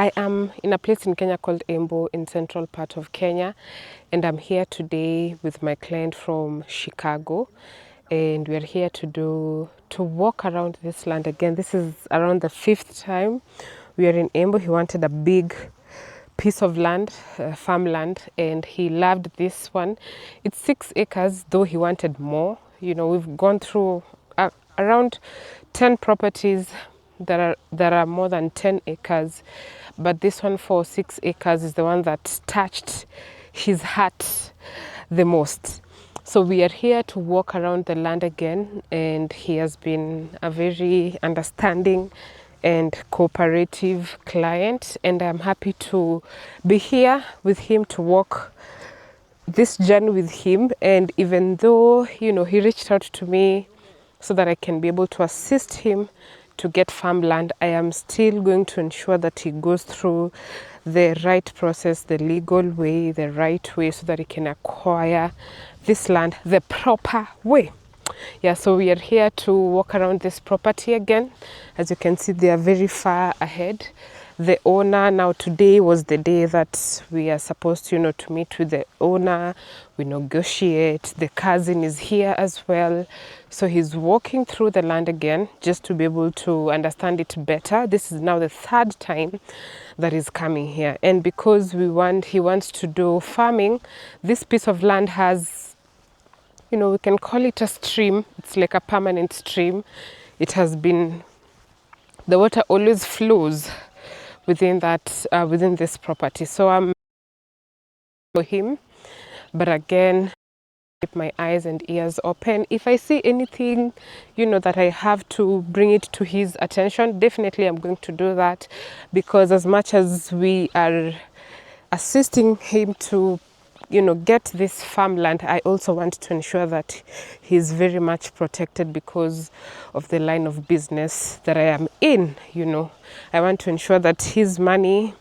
I am in a place in Kenya called Embu in central part of Kenya, and I'm here today with my client from Chicago, and we're here to walk around this land again. This is around the 5th time we are in Embu. He wanted a big piece of land, farmland, and he loved this one. It's 6 acres, though he wanted more. You know, we've gone through around 10 properties that are more than 10 acres, but this one for 6 acres is the one that touched his heart the most. So we are here to walk around the land again, and he has been a very understanding and cooperative client, and I'm happy to be here with him to walk this journey with him. And even though, you know, he reached out to me so that I can be able to assist him to get farmland, I am still going to ensure that he goes through the right process, the legal way, the right way, so that he can acquire this land the proper way. Yeah, so we are here to walk around this property again. As you can see, they are very far ahead. The owner, now today was the day that we are supposed to, you know, to meet with the owner. We negotiate. The cousin is here as well. So he's walking through the land again just to be able to understand it better. This is now the 3rd time that he's coming here. And because he wants to do farming, this piece of land has, you know, we can call it a stream. It's like a permanent stream. It has been, the water always flows within that, within this property. So I'm for him, but again, keep my eyes and ears open. If I see anything, you know, that I have to bring it to his attention, definitely I'm going to do that, because as much as we are assisting him to, you know, get this farmland, I also want to ensure that he's very much protected because of the line of business that I am in. You know, I want to ensure that his money,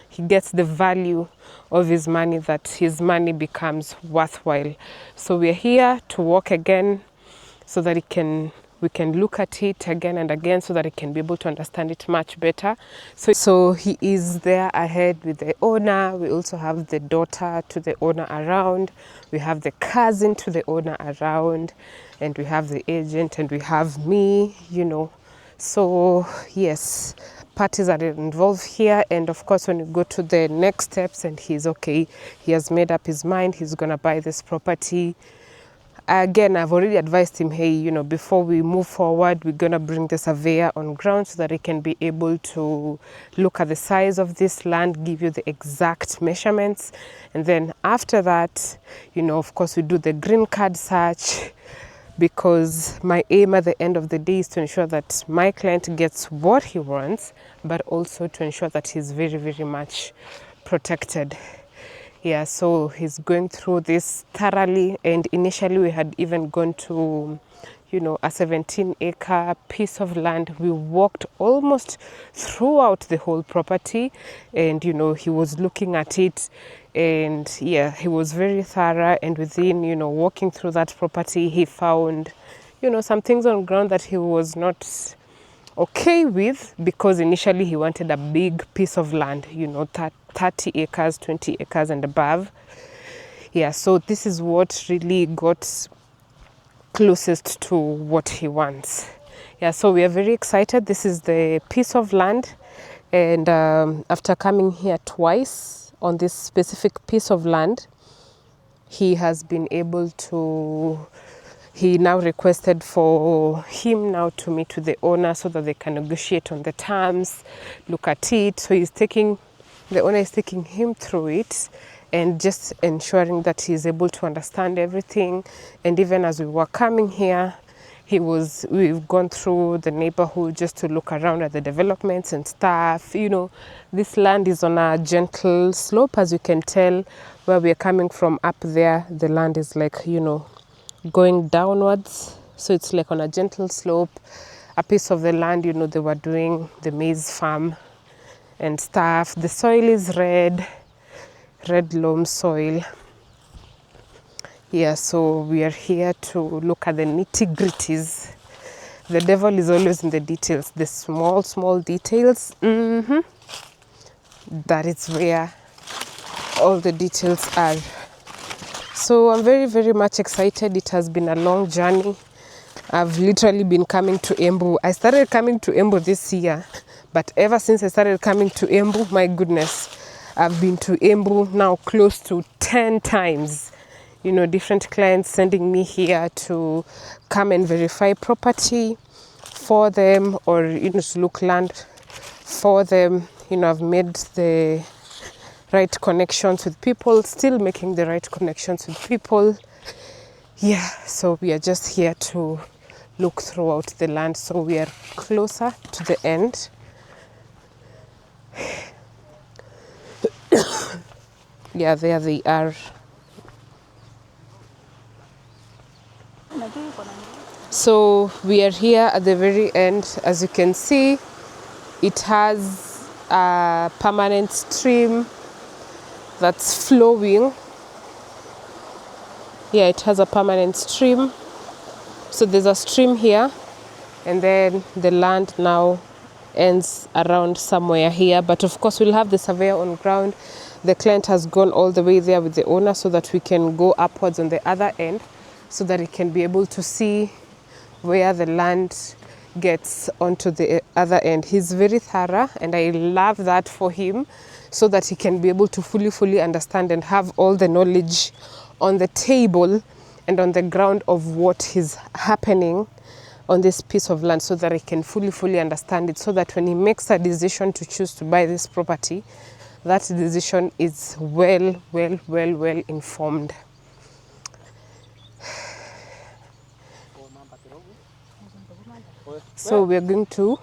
he gets the value of his money, that his money becomes worthwhile. So we're here to walk again so that we can look at it again and again so that he can be able to understand it much better. So he is there ahead with the owner. We also have the daughter to the owner around. We have the cousin to the owner around, and we have the agent, and we have me, you know. So yes, parties are involved here, and of course when we go to the next steps and he's okay, he has made up his mind, he's gonna buy this property. Again, I've already advised him, hey, you know, before we move forward, we're gonna bring the surveyor on ground so that he can be able to look at the size of this land, give you the exact measurements, and then after that, you know, of course we do the green card search, because my aim at the end of the day is to ensure that my client gets what he wants, but also to ensure that he's very, very much protected. Yeah, so he's going through this thoroughly, and initially we had even gone to, you know, a 17-acre piece of land. We walked almost throughout the whole property, and, you know, he was looking at it, and yeah, he was very thorough. And within, you know, walking through that property, he found, you know, some things on ground that he was not okay with, because initially he wanted a big piece of land, you know, 30 acres, 20 acres and above. Yeah, so this is what really got closest to what he wants. Yeah, so we are very excited. This is the piece of land, and after coming here twice on this specific piece of land, he has been able to, he now requested for him now to meet with the owner so that they can negotiate on the terms, look at it. So the owner is taking him through it and just ensuring that he's able to understand everything. And even as we were coming here, we've gone through the neighborhood just to look around at the developments and stuff. You know, this land is on a gentle slope, as you can tell. Where we're coming from up there, the land is like, you know, going downwards. So it's like on a gentle slope. A piece of the land, you know, they were doing the maize farm and stuff. The soil is red loam soil. Yeah, so we are here to look at the nitty-gritties. The devil is always in the details, the small details. that is where all the details are. So I'm very, very much excited. It has been a long journey. I've literally been coming to Embu. I started coming to Embu this year, but ever since I started coming to Embu, my goodness, I've been to Embu now close to 10 times. You know, different clients sending me here to come and verify property for them, or, you know, to look land for them. You know, I've made the right connections with people, still making the right connections with people. Yeah, so we are just here to look throughout the land. So we are closer to the end. Yeah, there they are. So we are here at the very end. As you can see, it has a permanent stream that's flowing. Yeah, it has a permanent stream. So there's a stream here, and then the land now ends around somewhere here. But of course, we'll have the surveyor on ground. The client has gone all the way there with the owner so that we can go upwards on the other end, so that he can be able to see where the land gets onto the other end. He's very thorough, and I love that for him, so that he can be able to fully understand and have all the knowledge on the table and on the ground of what is happening on this piece of land, so that he can fully understand it, so that when he makes a decision to choose to buy this property, that decision is well informed. So we are going to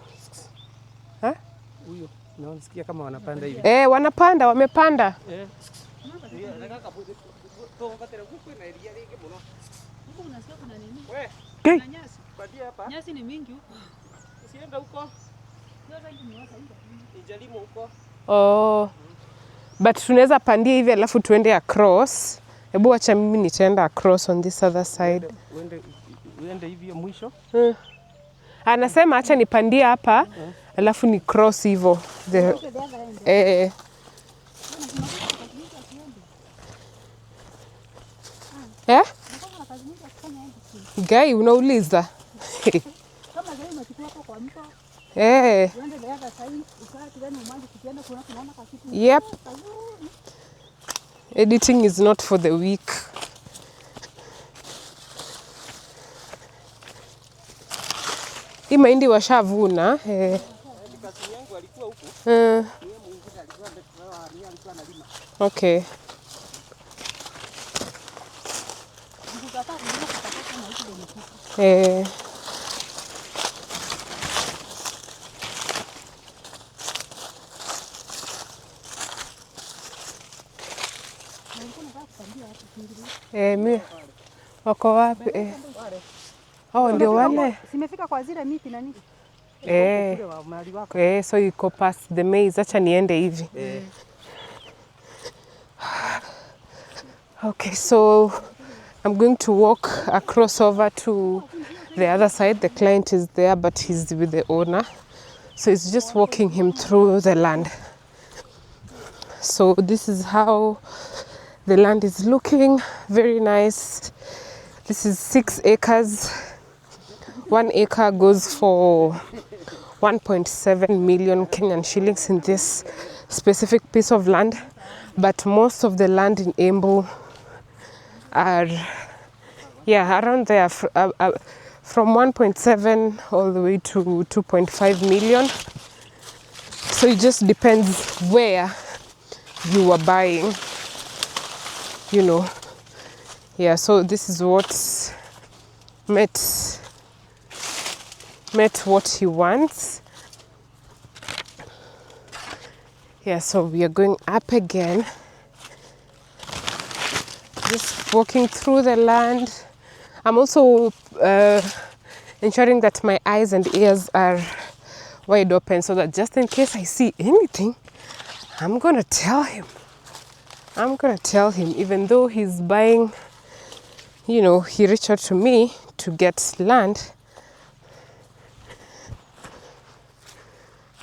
wanapanda, wamepanda. Oh, but tunaweza pandia hivi alafu tuende across. Hebu acha mimi nitaenda across on this other side. Uende hivi mwisho. Anasema acha nipandie hapa alafu ni cross hivyo. Guy, unauliza? Yep. Editing is not for the weak. Hii mahindi washavuna. Okay. Wako wapi? Oh, ndio wale. Simefika kwa zile miti na nini? So iko past the maze. Acha niende hivi. Okay, so I'm going to walk across over to the other side. The client is there, but he's with the owner. So it's just walking him through the land. So this is how the land is looking. Very nice. This is 6 acres. 1 acre goes for 1.7 million Kenyan shillings in this specific piece of land. But most of the land in Embu are, around there, from 1.7 all the way to 2.5 million. So it just depends where you are buying, you know. Yeah, so this is what met what he wants. Yeah, so we are going up again, just walking through the land. I'm also ensuring that my eyes and ears are wide open, so that just in case I see anything, I'm gonna tell him. Even though he's buying, you know, he reached out to me to get land.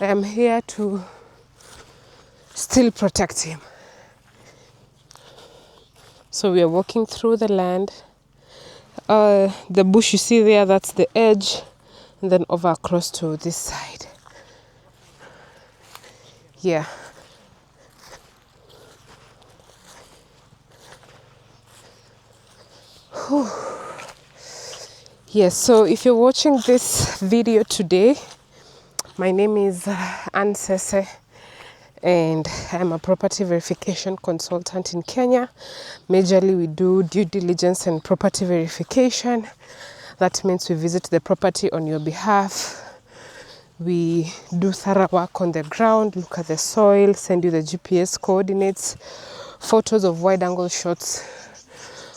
I am here to still protect him. So we are walking through the land. The bush you see there, that's the edge, and then over across to this side. Yeah. Whew. Yes, so if you're watching this video today, my name is Anne Sese, and I'm a property verification consultant in Kenya. Majorly we do due diligence and property verification. That means we visit the property on your behalf. We do thorough work on the ground, look at the soil, send you the GPS coordinates, photos of wide angle shots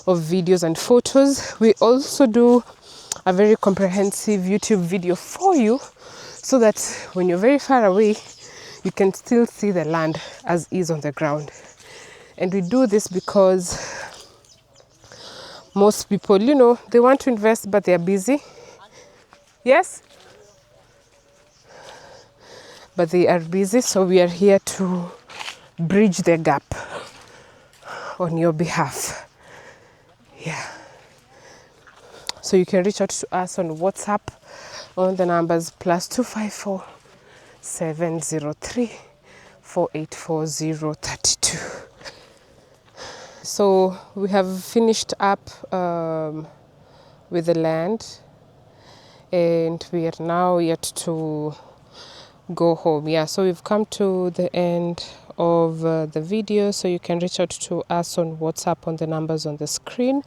of videos and photos. We also do a very comprehensive YouTube video for you so that when you're very far away, you can still see the land as is on the ground. And we do this because most people, you know, they want to invest but they are busy. Yes? But they are busy, so we are here to bridge the gap on your behalf. Yeah. So you can reach out to us on WhatsApp on the numbers +254 703 484032. So we have finished up with the land, and we are now yet to go home. Yeah, so we've come to the end of the video, so you can reach out to us on WhatsApp on the numbers on the screen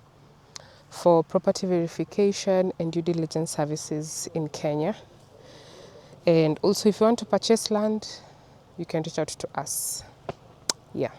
for property verification and due diligence services in Kenya. And also if you want to purchase land, you can reach out to us. Yeah.